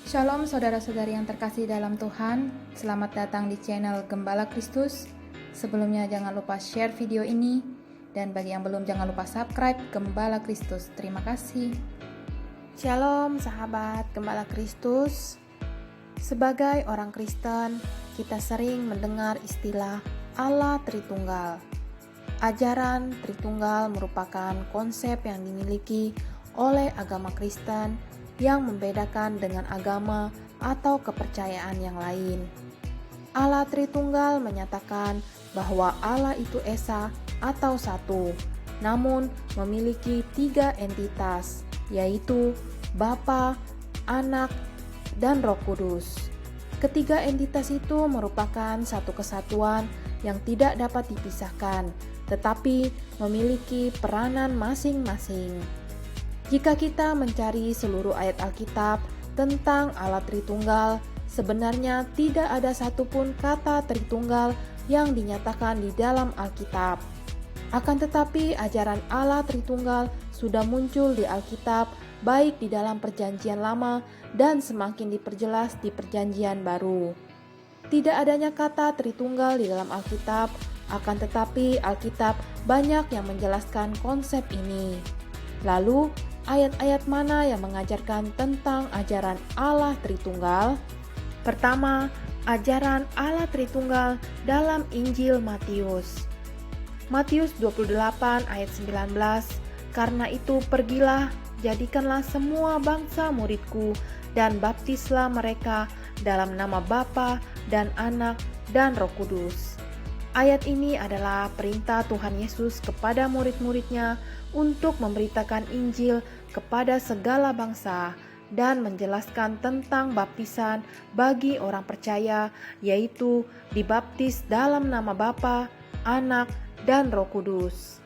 Shalom saudara-saudari yang terkasih dalam Tuhan, selamat datang di channel Gembala Kristus. Sebelumnya jangan lupa share video ini, dan bagi yang belum jangan lupa subscribe Gembala Kristus. Terima kasih. Shalom sahabat Gembala Kristus. Sebagai orang Kristen, kita sering mendengar istilah Allah Tritunggal. Ajaran Tritunggal merupakan konsep yang dimiliki oleh agama Kristen yang membedakan dengan agama atau kepercayaan yang lain. Allah Tritunggal menyatakan bahwa Allah itu Esa atau satu, namun memiliki 3 entitas, yaitu Bapa, Anak, dan Roh Kudus. Ketiga entitas itu merupakan satu kesatuan yang tidak dapat dipisahkan, tetapi memiliki peranan masing-masing. Jika kita mencari seluruh ayat Alkitab tentang Allah Tritunggal, sebenarnya tidak ada satupun kata Tritunggal yang dinyatakan di dalam Alkitab. Akan tetapi ajaran Allah Tritunggal sudah muncul di Alkitab, baik di dalam Perjanjian Lama dan semakin diperjelas di Perjanjian Baru. Tidak adanya kata Tritunggal di dalam Alkitab, akan tetapi Alkitab banyak yang menjelaskan konsep ini. Lalu, ayat-ayat mana yang mengajarkan tentang ajaran Allah Tritunggal? Pertama, ajaran Allah Tritunggal dalam Injil Matius. Matius 28 ayat 19, "Karena itu pergilah, jadikanlah semua bangsa muridku, dan baptislah mereka dalam nama Bapa dan Anak dan Roh Kudus." Ayat ini adalah perintah Tuhan Yesus kepada murid-muridnya untuk memberitakan Injil kepada segala bangsa dan menjelaskan tentang baptisan bagi orang percaya, yaitu dibaptis dalam nama Bapa, Anak, dan Roh Kudus.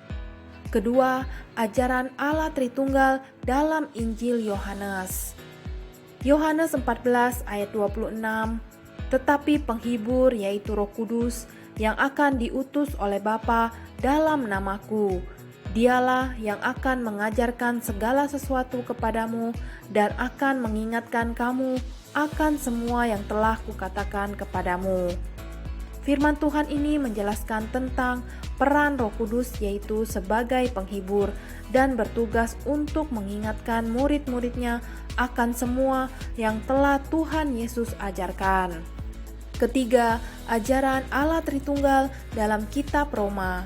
Kedua, ajaran Allah Tritunggal dalam Injil Yohanes. Yohanes 14 ayat 26, "Tetapi penghibur yaitu Roh Kudus yang akan diutus oleh Bapa dalam namaku, Dialah yang akan mengajarkan segala sesuatu kepadamu dan akan mengingatkan kamu akan semua yang telah kukatakan kepadamu." Firman Tuhan ini menjelaskan tentang peran Roh Kudus, yaitu sebagai penghibur dan bertugas untuk mengingatkan murid-muridnya akan semua yang telah Tuhan Yesus ajarkan. Ketiga, ajaran Allah Tritunggal dalam kitab Roma.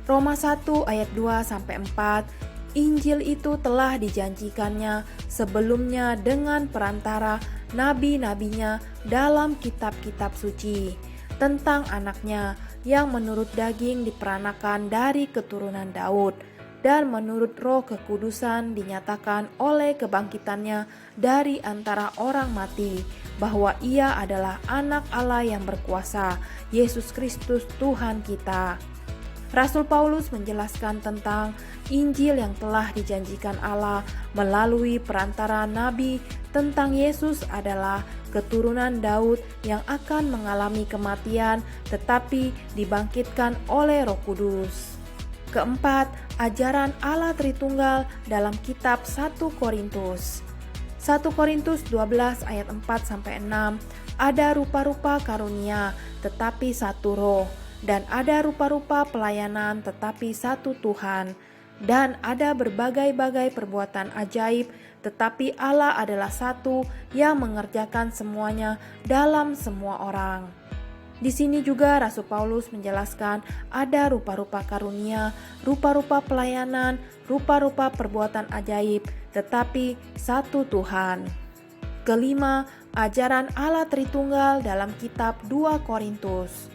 Roma 1 ayat 2-4, Injil itu telah dijanjikannya sebelumnya dengan perantara nabi-nabinya dalam kitab-kitab suci tentang anaknya yang menurut daging diperanakan dari keturunan Daud dan menurut Roh kekudusan dinyatakan oleh kebangkitannya dari antara orang mati bahwa ia adalah anak Allah yang berkuasa, Yesus Kristus Tuhan kita. Rasul Paulus menjelaskan tentang Injil yang telah dijanjikan Allah melalui perantara nabi tentang Yesus adalah keturunan Daud yang akan mengalami kematian tetapi dibangkitkan oleh Roh Kudus. Keempat, ajaran Allah Tritunggal dalam kitab 1 Korintus. 1 Korintus 12 ayat 4-6, "Ada rupa-rupa karunia tetapi satu roh, dan ada rupa-rupa pelayanan tetapi satu Tuhan, dan ada berbagai-bagai perbuatan ajaib, tetapi Allah adalah satu yang mengerjakan semuanya dalam semua orang." Di sini juga Rasul Paulus menjelaskan ada rupa-rupa karunia, rupa-rupa pelayanan, rupa-rupa perbuatan ajaib, tetapi satu Tuhan. Kelima, ajaran Allah Tritunggal dalam kitab 2 Korintus.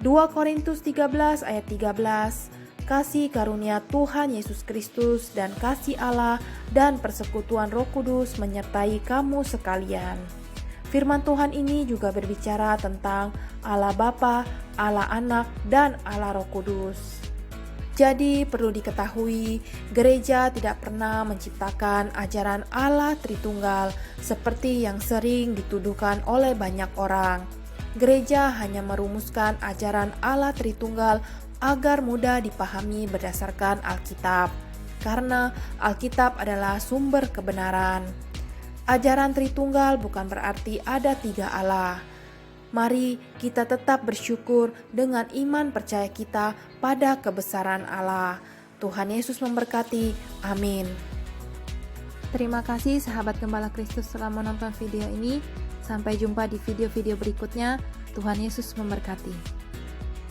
2 Korintus 13 ayat 13, "Kasih karunia Tuhan Yesus Kristus dan kasih Allah dan persekutuan Roh Kudus menyertai kamu sekalian." Firman Tuhan ini juga berbicara tentang Allah Bapa, Allah Anak, dan Allah Roh Kudus. Jadi perlu diketahui, gereja tidak pernah menciptakan ajaran Allah Tritunggal seperti yang sering dituduhkan oleh banyak orang. Gereja hanya merumuskan ajaran Allah Tritunggal agar mudah dipahami berdasarkan Alkitab, karena Alkitab adalah sumber kebenaran. Ajaran Tritunggal bukan berarti ada 3 Allah. Mari kita tetap bersyukur dengan iman percaya kita pada kebesaran Allah. Tuhan Yesus memberkati. Amin. Terima kasih sahabat Gembala Kristus telah menonton video ini. Sampai jumpa di video-video berikutnya. Tuhan Yesus memberkati.